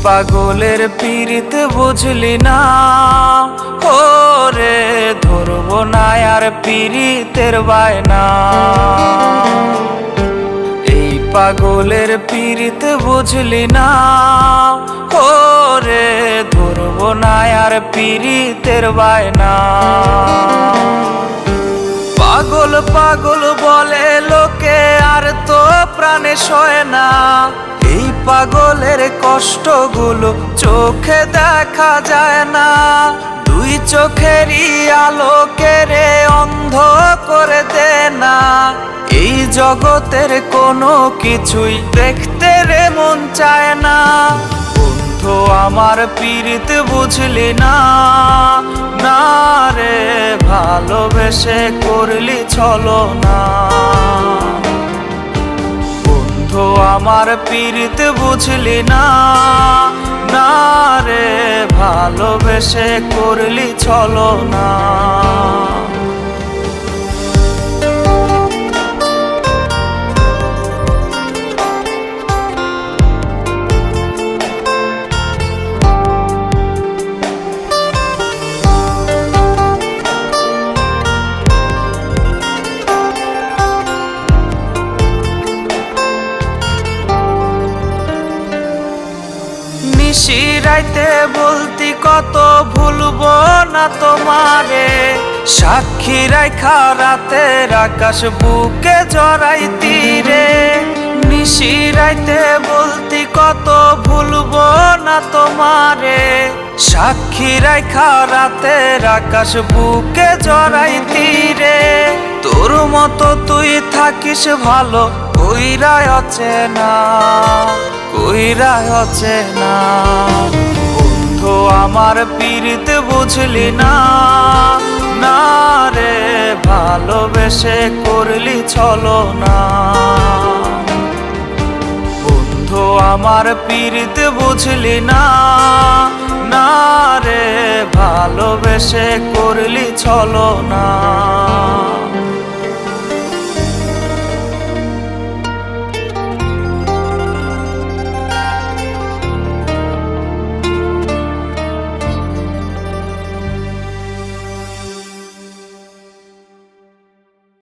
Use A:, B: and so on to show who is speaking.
A: পাগলের পীড়িত বুঝলি না, ও রে ধরবো না আর পীড়িতের বায়না। এই পাগলের পীড়িত বুঝলি না, ও রে ধরবো না আর পীড়িতের বায়না। পাগল পাগল বলে লোকে আর তো প্রাণে সয় না, এই পাগলের কষ্টগুলো চোখে দেখা যায় না। দুই চোখেরই আলোকে রে অন্ধ করে দে না, এই জগতের কোনো কিছুই দেখতে রে মন চায় না। বন্ধু আমার পীড়িত বুঝলি না, না রে ভালোবেসে করলি ছলনা। বন্ধু আমার পীড়িত বুঝলি না, না রে ভালোবেসে করলি ছলনা। নিশিরাইতে বলতি কত ভুলবো না তোমারে, সাক্ষী রাইখা রাতের আকাশ বুকে জড়াইতি রে। নিশিরাইতে বলতি কত ভুলবো না তোমারে, সাক্ষী রাইখা রাতের আকাশ বুকে জড়াইতি রে। তোর মতো তুই থাকিস ভালো কইরাই অচেনা, কইরাই অচেনা। বন্ধু আমার পীড়িত বুঝলি না, না রে ভালোবেসে করলি ছলনা। বন্ধু আমার পীড়িত বুঝলি না, না রে ভালোবেসে করলি ছলনা।